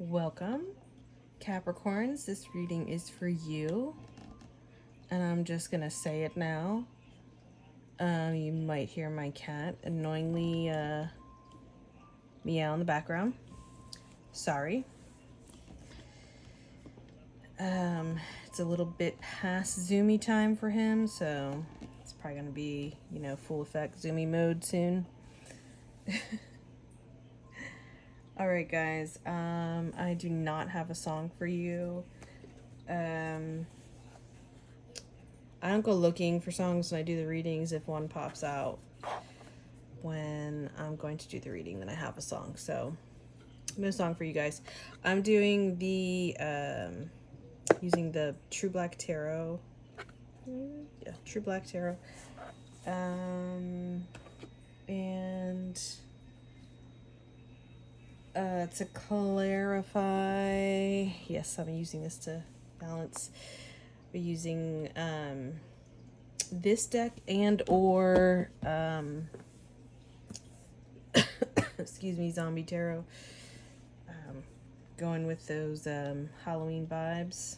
Welcome, Capricorns. This reading is for you, and I'm just gonna say it now. You might hear my cat annoyingly meow in the background. Sorry. It's a little bit past zoomy time for him, so it's probably gonna be, full effect zoomy mode soon. All right, guys. I do not have a song for you. I don't go looking for songs when I do the readings. If one pops out when I'm going to do the reading, then I have a song. So, no song for you guys. I'm doing the using the True Black Tarot. Yeah, True Black Tarot. And to clarify, yes, I'm using this to balance. We're using this deck and or excuse me, Zombie Tarot. Going with those Halloween vibes.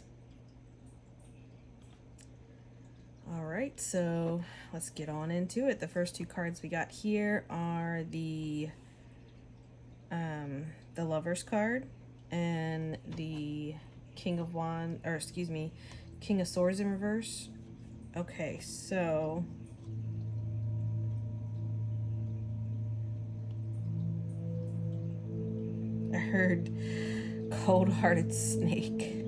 All right, so let's get on into it. The first two cards we got here are the Lover's card and the King of Swords in reverse. Okay, so I heard cold-hearted snake.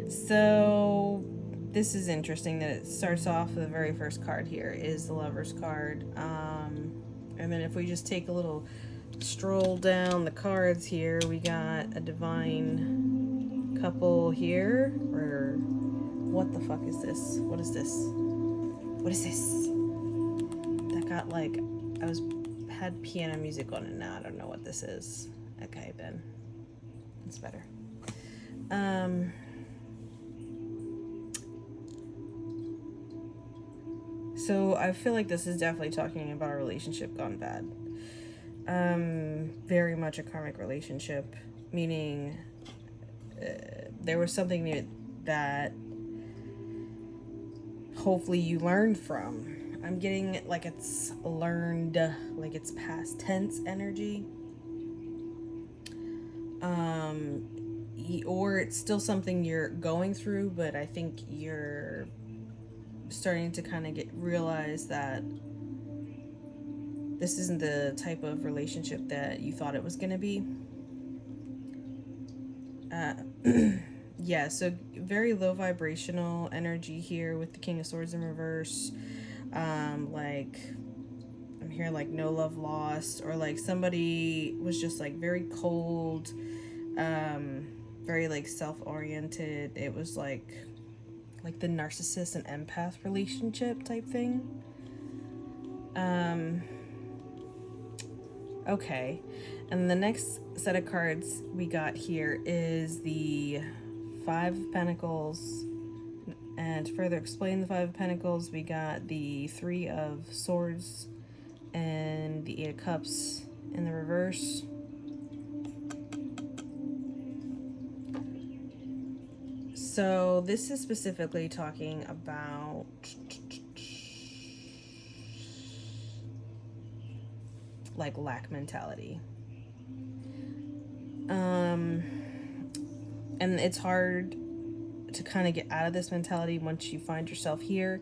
So this is interesting that it starts off, the very first card here is the Lover's card. And then if we just take a little stroll down the cards here, we got a divine couple here. Or what the fuck is this? What is this? What is this? That got like, had piano music on it. Now I don't know what this is. Okay, then it's better. So I feel like this is definitely talking about a relationship gone bad. Very much a karmic relationship, meaning there was something that hopefully you learned from. I'm getting like it's learned, like it's past tense energy. Or it's still something you're going through, but I think you're starting to kind of realize that this isn't the type of relationship that you thought it was going to be. Yeah, so very low vibrational energy here with the King of Swords in reverse. Like I'm hearing like no love lost, or like somebody was just like very cold, very like self-oriented. It was like the narcissist and empath relationship type thing. Okay, and the next set of cards we got here is the Five of Pentacles. And to further explain the Five of Pentacles, we got the Three of Swords and the Eight of Cups in the reverse. So this is specifically talking about like lack mentality. And it's hard to kind of get out of this mentality once you find yourself here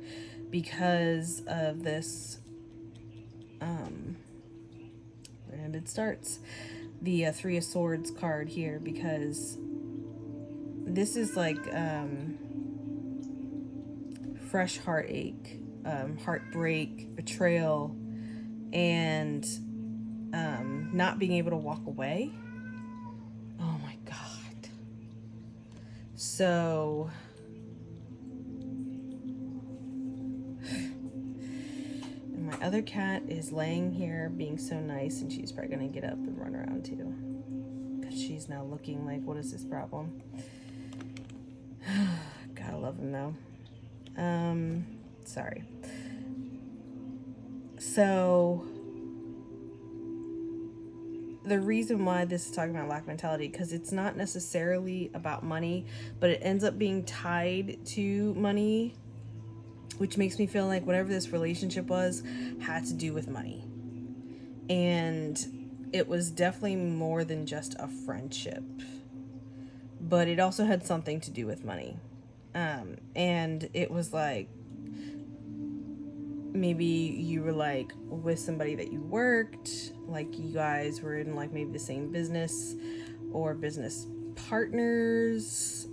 because of this and it starts the Three of Swords card here, because this is like fresh heartache, heartbreak, betrayal, and not being able to walk away. Oh my god. So and my other cat is laying here being so nice, and she's probably gonna get up and run around too, because she's now looking like, what is this problem? Gotta love him though. Sorry. So the reason why this is talking about lack mentality, because it's not necessarily about money, but it ends up being tied to money, which makes me feel like whatever this relationship was had to do with money. And it was definitely more than just a friendship, but it also had something to do with money. And it was like, maybe you were like with somebody that you worked, like you guys were in like maybe the same business or business partners.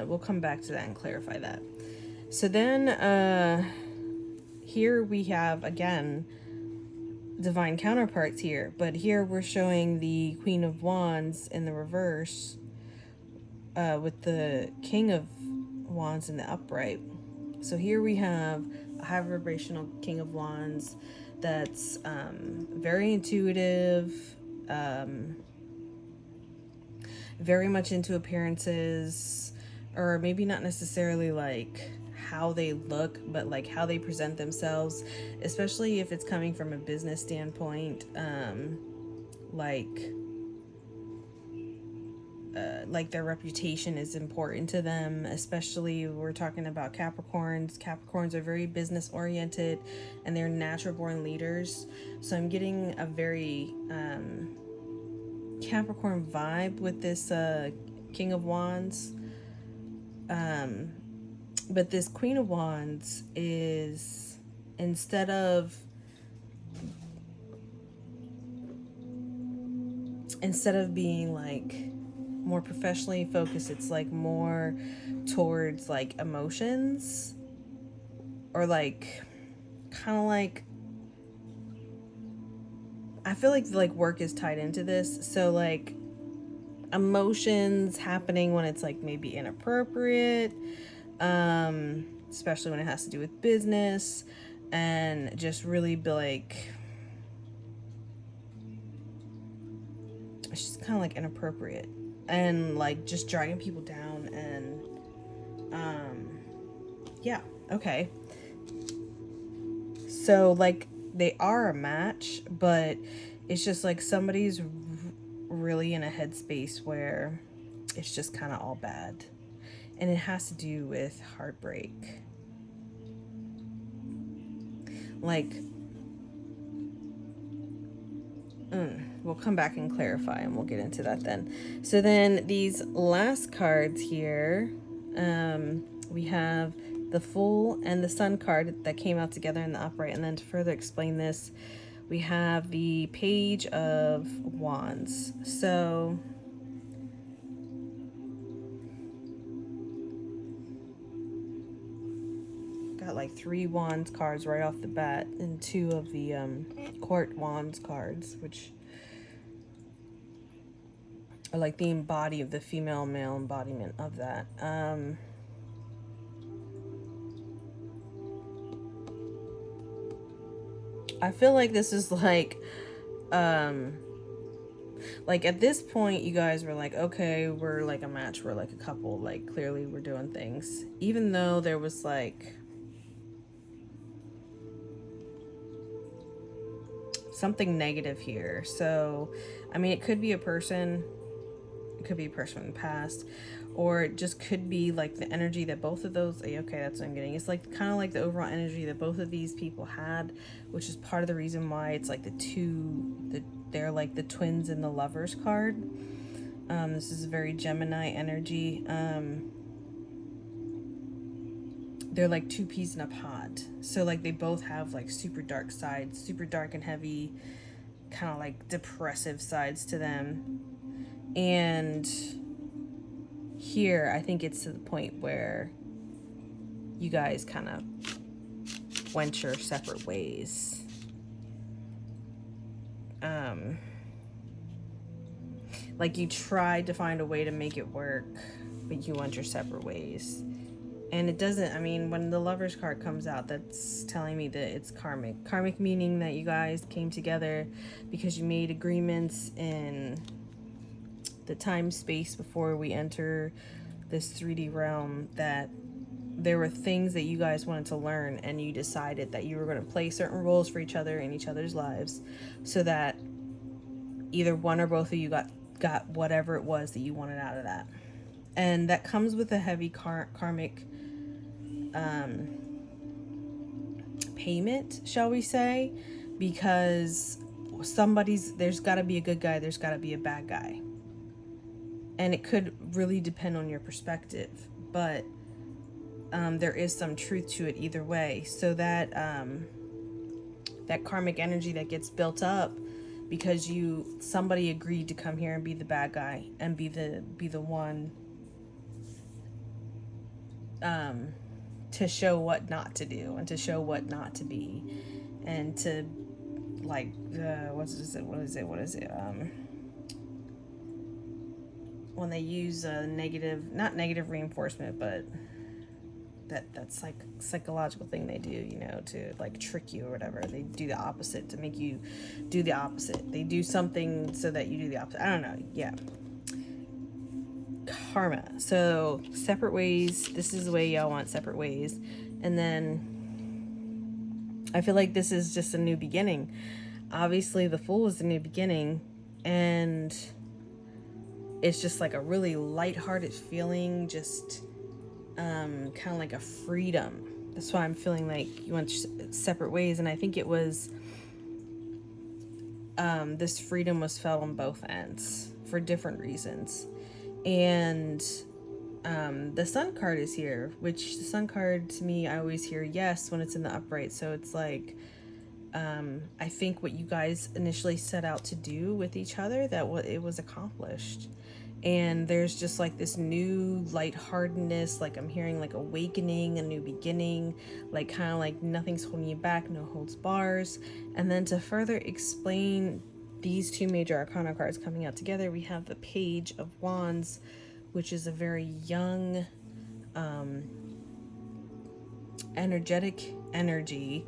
We'll come back to that and clarify that. So then here we have again divine counterparts here, but here we're showing the Queen of Wands in the reverse, with the King of Wands in the upright. So here we have a high vibrational King of Wands that's very intuitive, very much into appearances, or maybe not necessarily like how they look, but like how they present themselves, especially if it's coming from a business standpoint. Like their reputation is important to them, especially we're talking about Capricorns. Capricorns are very business oriented and they're natural born leaders. So I'm getting a very Capricorn vibe with this King of Wands. But this Queen of Wands is, instead of being like more professionally focused, it's like more towards like emotions, or like kind of like, I feel like work is tied into this. So like emotions happening when it's like maybe inappropriate, especially when it has to do with business, and just really be like, it's just kind of like inappropriate and like just dragging people down. And yeah, okay, so like they are a match, but it's just like somebody's really in a headspace where it's just kind of all bad, and it has to do with heartbreak. Like we'll come back and clarify, and we'll get into that then. So then these last cards here, we have the Fool and the Sun card that came out together in the upright. And then to further explain this, we have the Page of Wands. So got like 3 Wands cards right off the bat, and 2 of the Court Wands cards, which are like the embody of the female male embodiment of that. I feel like this is like at this point you guys were like, okay, we're like a match, we're like a couple, like clearly we're doing things, even though there was like something negative here. So I mean, it could be a person, it could be a person in the past, or it just could be like the energy that both of those, okay, that's what I'm getting. It's like kind of like the overall energy that both of these people had, which is part of the reason why it's like they're like the twins in the Lovers card. This is a very Gemini energy. They're like 2 peas in a pod. So like they both have like super dark sides, super dark and heavy, kind of like depressive sides to them. And here I think it's to the point where you guys kind of went your separate ways. Like you tried to find a way to make it work, but you went your separate ways. And it doesn't, I mean, when the Lovers card comes out, that's telling me that it's karmic. Karmic meaning that you guys came together because you made agreements in the time space before we enter this 3D realm, that there were things that you guys wanted to learn, and you decided that you were going to play certain roles for each other in each other's lives, so that either one or both of you got whatever it was that you wanted out of that. And that comes with a heavy karmic payment, shall we say, because there's got to be a good guy, there's got to be a bad guy, and it could really depend on your perspective, but there is some truth to it either way. So that that karmic energy that gets built up because somebody agreed to come here and be the bad guy and be the one to show what not to do and to show what not to be, and to like what is it when they use not negative reinforcement, but that's like psychological thing they do, you know, to like trick you or whatever. They do the opposite to make you do the opposite. They do something so that you do the opposite. I don't know. Yeah. Karma. So separate ways. This is the way y'all want separate ways. And then I feel like this is just a new beginning. Obviously the Fool is a new beginning, and it's just like a really lighthearted feeling, just kind of like a freedom. That's why I'm feeling like you went separate ways, and I think it was this freedom was felt on both ends for different reasons. And the Sun card is here, which the Sun card to me, I always hear yes when it's in the upright. So it's like I think what you guys initially set out to do with each other, that it was accomplished. And there's just like this new lightheartedness, like I'm hearing like awakening, a new beginning, like kind of like nothing's holding you back, no holds bars. And then to further explain these two major arcana cards coming out together, we have the Page of Wands, which is a very young, energetic energy,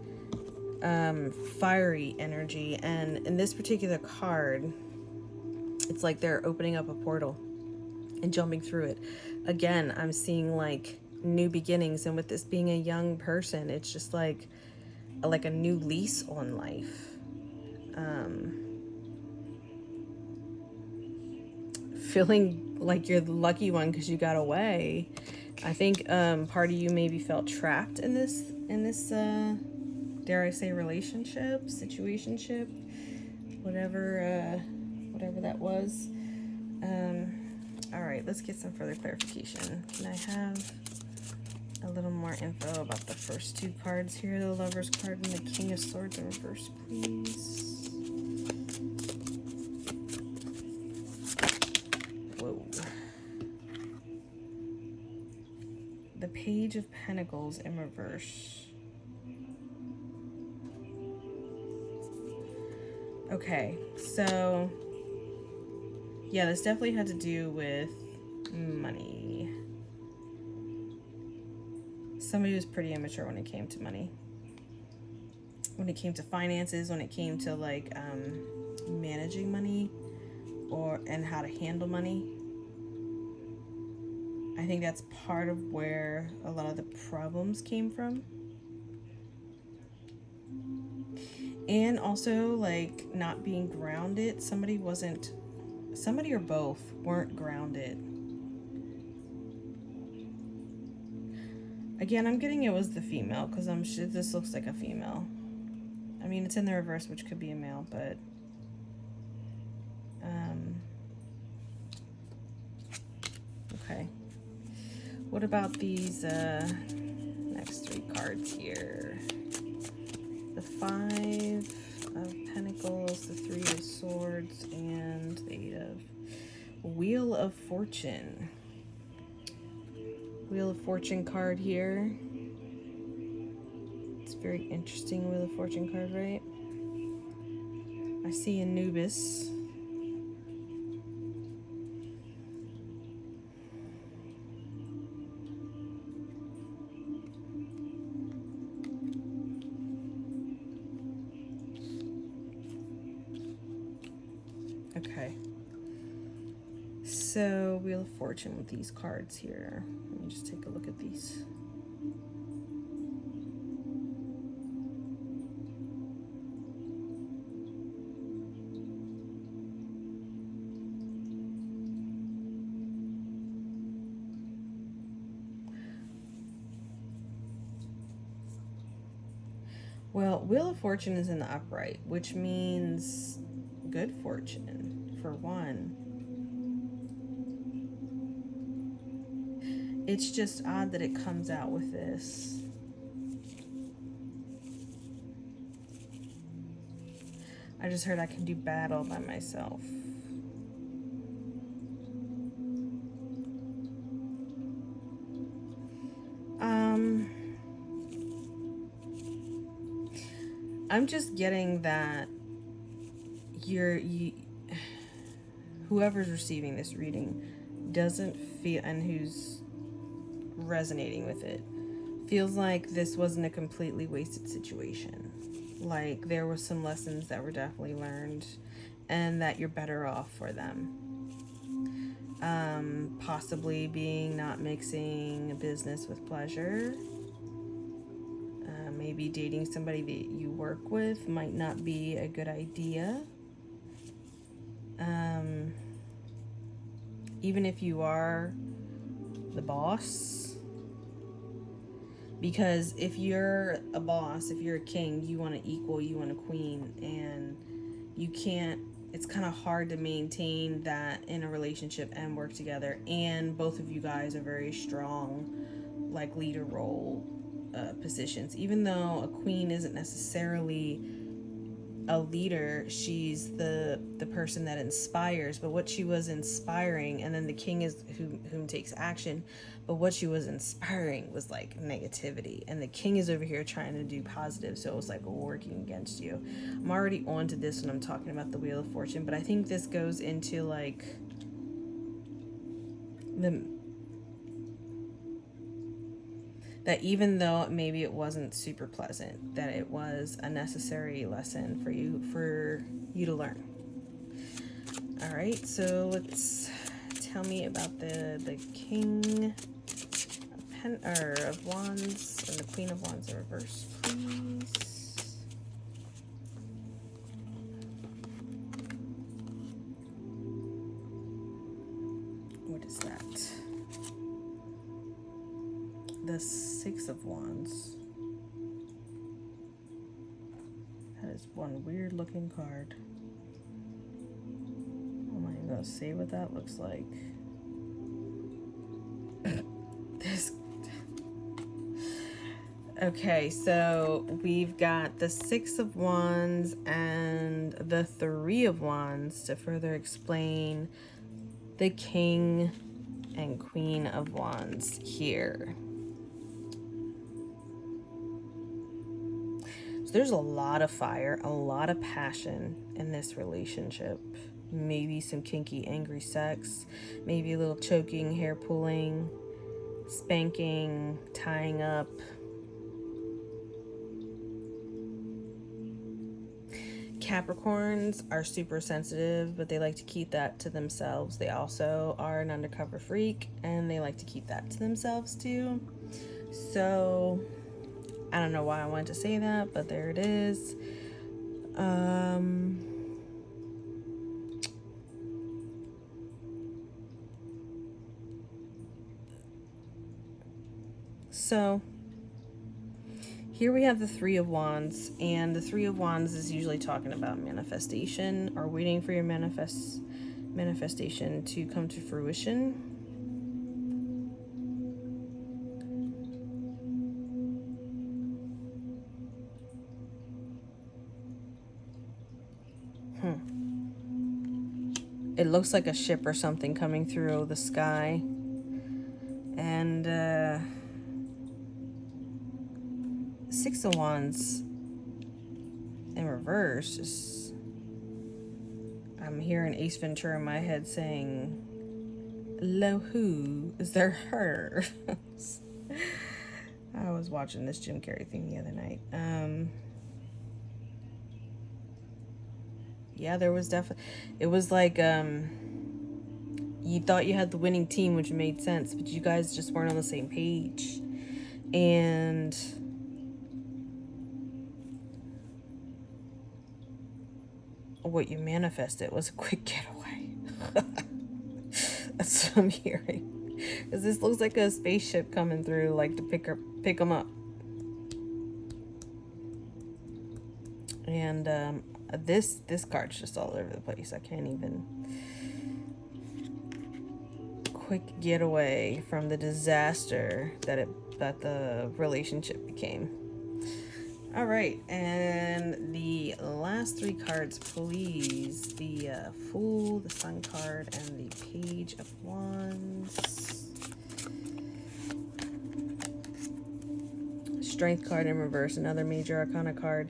fiery energy. And in this particular card, it's like they're opening up a portal and jumping through it. Again, I'm seeing like new beginnings, and with this being a young person, it's just like a new lease on life. Feeling like you're the lucky one because you got away. I think part of you maybe felt trapped in this dare I say relationship, situationship, whatever that was. All right, let's get some further clarification. Can I have a little more info about the first two cards here, the Lover's card and the King of Swords in reverse, please? Whoa. The Page of Pentacles in reverse. Okay, so yeah, this definitely had to do with money. Somebody was pretty immature when it came to money. When it came to finances, when it came to like managing money and how to handle money. I think that's part of where a lot of the problems came from. And also like not being grounded. Somebody or both weren't grounded. Again, I'm getting it was the female, because I'm sure this looks like a female. I mean, it's in the reverse, which could be a male, but okay. What about these next three cards here? The Five of Pentacles, the Three of Swords, and the Eight of Wheel of Fortune. Wheel of Fortune card here. It's very interesting Wheel of Fortune card, right? I see Anubis. Okay. So Wheel of Fortune with these cards here. Let me just take a look at these. Well, Wheel of Fortune is in the upright, which means good fortune, for one. It's just odd that it comes out with this. I just heard I can do bad all by myself. I'm just getting that whoever's receiving this reading doesn't feel, and who's resonating with it, feels like this wasn't a completely wasted situation. Like there were some lessons that were definitely learned and that you're better off for them. Possibly being not mixing business with pleasure. Maybe dating somebody that you work with might not be a good idea. Even if you are the boss. Because if you're a boss, if you're a king, you want an equal, you want a queen, and you can't, it's kind of hard to maintain that in a relationship and work together. And both of you guys are very strong, like leader role positions. Even though a queen isn't necessarily a leader, she's the person that inspires, but what she was inspiring, and then the king is whom takes action, but what she was inspiring was like negativity, and the king is over here trying to do positive, so it was like working against you. I'm already on to this when I'm talking about the Wheel of Fortune, but I think this goes into like that even though maybe it wasn't super pleasant, that it was a necessary lesson for you to learn. All right, so let's tell me about the King of Wands and the Queen of Wands in reverse, please. What is that? The Six of Wands. That is one weird looking card. I'm not even gonna say what that looks like. This. Okay, so we've got the Six of Wands and the Three of Wands to further explain the King and Queen of Wands here. So there's a lot of fire, a lot of passion in this relationship. Maybe some kinky, angry sex, maybe a little choking, hair pulling, spanking, tying up. Capricorns are super sensitive, but they like to keep that to themselves. They also are an undercover freak, and they like to keep that to themselves too. So I don't know why I wanted to say that, but there it is. So here we have the Three of Wands, and the Three of Wands is usually talking about manifestation or waiting for your manifestation to come to fruition. It looks like a ship or something coming through the sky. And Six of Wands in reverse is, I'm hearing Ace Ventura in my head saying, "Lo who is there her?" I was watching this Jim Carrey thing the other night. Yeah, there was definitely, it was like you thought you had the winning team, which made sense, but you guys just weren't on the same page. And what you manifested was a quick getaway. That's what I'm hearing. Because this looks like a spaceship coming through, like to pick them up. And this card's just all over the place. I can't even. Quick getaway from the disaster that the relationship became. All right, and the last three cards, please. The Fool, the Sun card, and the Page of Wands. Strength card in reverse, another major arcana card.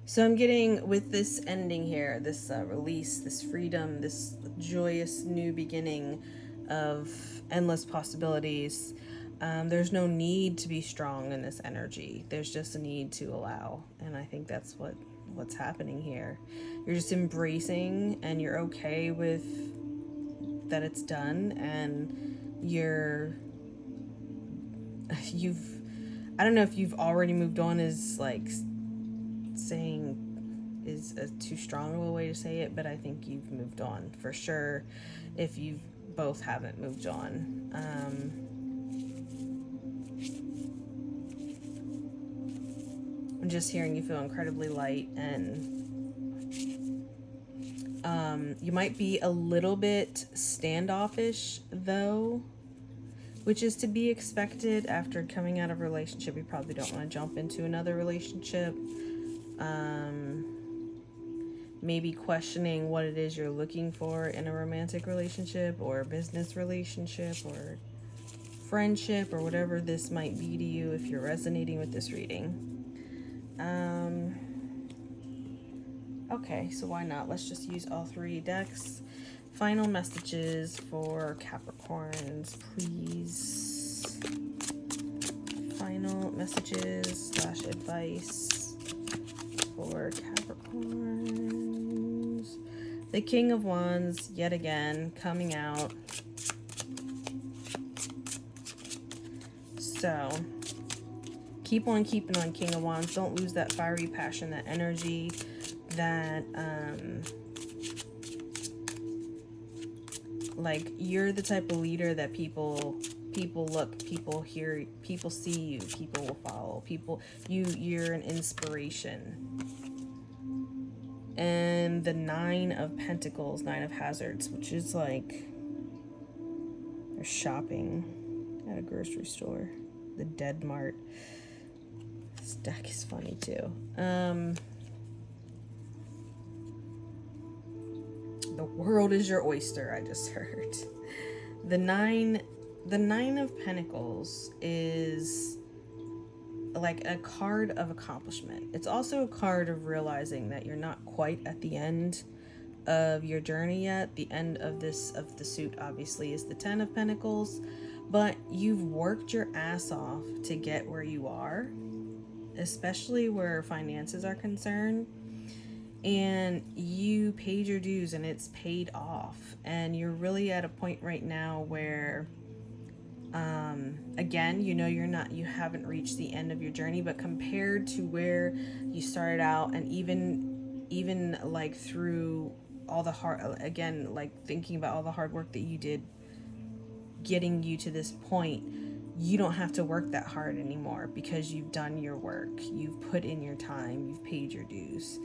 So I'm getting, with this ending here, this release, this freedom, this joyous new beginning of endless possibilities, there's no need to be strong in this energy. There's just a need to allow. And I think that's what's happening here. You're just embracing, and you're okay with that it's done, and I don't know if you've already moved on is like saying is too strong of a way to say it, but I think you've moved on for sure if you both haven't moved on. I'm just hearing you feel incredibly light, and you might be a little bit standoffish though, which is to be expected after coming out of a relationship. You probably don't want to jump into another relationship. Maybe questioning what it is you're looking for in a romantic relationship or a business relationship or friendship or whatever this might be to you if you're resonating with this reading. Okay, so why not? Let's just use all three decks. Final messages for Capricorns, please. Final messages / advice for Capricorns. The King of Wands, yet again, coming out. So, keep on keeping on, King of Wands. Don't lose that fiery passion, that energy, that, like, you're the type of leader that people look, people hear, people see you, people will follow, you're an inspiration. And the Nine of Pentacles, Nine of Hazards, which is like they're shopping at a grocery store, the Dead Mart. This deck is funny too. The world is your oyster, I just heard. The Nine of Pentacles is like a card of accomplishment. It's also a card of realizing that you're not quite at the end of your journey yet. The end of the suit obviously is the Ten of Pentacles, but you've worked your ass off to get where you are, especially where finances are concerned. And you paid your dues and it's paid off, and you're really at a point right now where again, you haven't reached the end of your journey, but compared to where you started out, and even like through all the thinking about all the hard work that you did getting you to this point, you don't have to work that hard anymore because you've done your work, you've put in your time, you've paid your dues.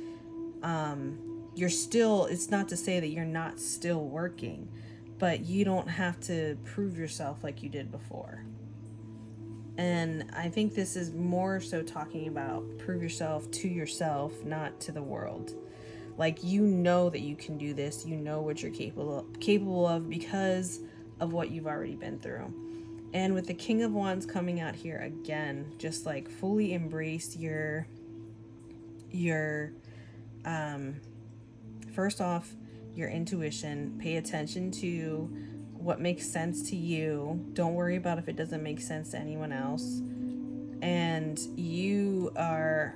It's not to say that you're not still working, but you don't have to prove yourself like you did before. And I think this is more so talking about prove yourself to yourself, not to the world. Like, you know that you can do this, you know what you're capable of because of what you've already been through. And with the King of Wands coming out here again, just like fully embrace your first off, your intuition. Pay attention to what makes sense to you. Don't worry about if it doesn't make sense to anyone else. And you are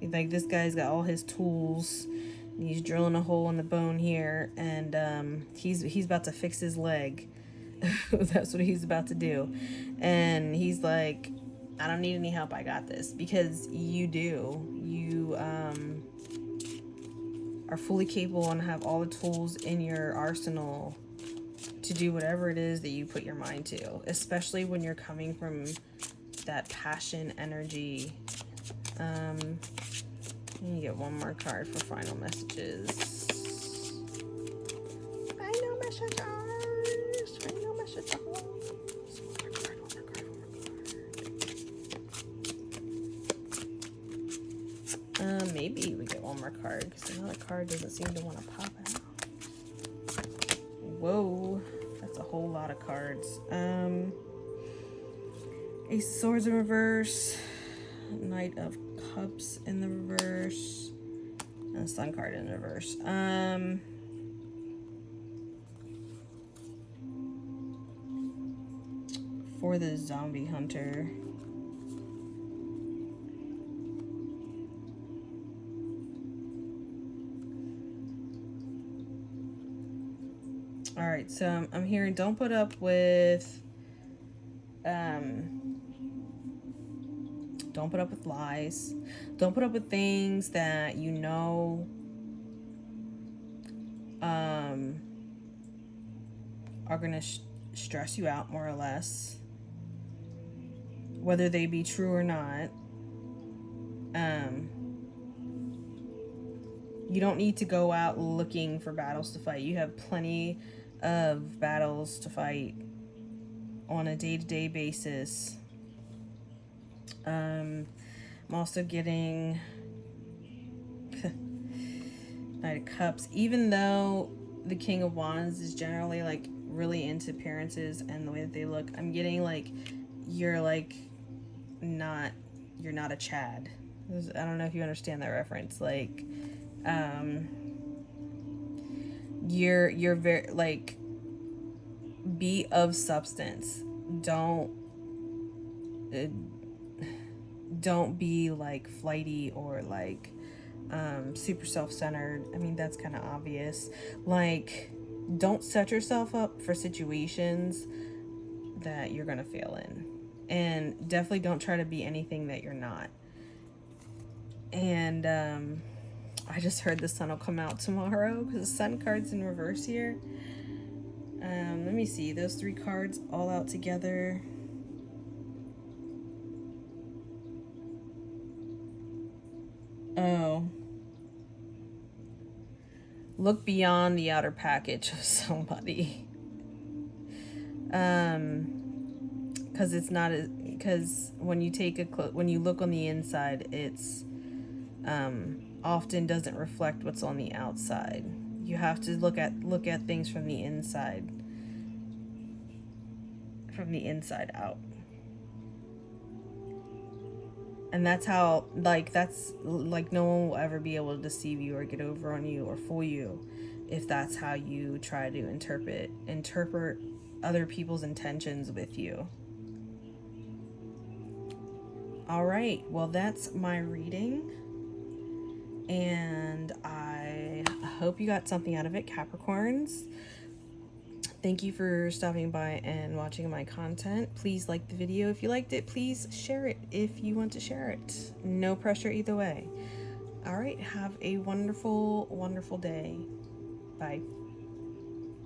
like this guy's got all his tools. He's drilling a hole in the bone here, and he's about to fix his leg. That's what he's about to do. And he's like, I don't need any help, I got this. Because you do. You are fully capable and have all the tools in your arsenal to do whatever it is that you put your mind to, especially when you're coming from that passion energy. You get one more card for final messages. Final messages. Final messages. One more card. Maybe we get one more card because another card doesn't seem to want to pop out. Whoa, that's a whole lot of cards. Ace of Swords in reverse, Knight of Cups in the reverse, and Sun card in reverse. For the zombie hunter. All right, so I'm hearing don't put up with don't put up with lies. Don't put up with things that you know are gonna stress you out, more or less, whether they be true or not. You don't need to go out looking for battles to fight. You have plenty of battles to fight on a day-to-day basis. I'm also getting Knight of Cups. Even though the King of Wands is generally like really into appearances and the way that they look, I'm getting like you're not a Chad. I don't know if you understand that reference. Like you're very like, be of substance. Don't be like flighty or like super self-centered. I mean, that's kind of obvious. Like, don't set yourself up for situations that you're gonna fail in, and definitely don't try to be anything that you're not. And I just heard the sun will come out tomorrow because the sun card's in reverse here. Let me see those three cards all out together. Oh, look beyond the outer package of somebody. Because it's not because when you take when you look on the inside, it's often doesn't reflect what's on the outside. You have to look at things from the inside out. And that's how, that's no one will ever be able to deceive you or get over on you or fool you if that's how you try to interpret other people's intentions with you. All right, well, that's my reading, and I hope you got something out of it, Capricorns. Thank you for stopping by and watching my content. Please like the video if you liked it. Please share it if you want to share it. No pressure either way. All right, have a wonderful, wonderful day. Bye.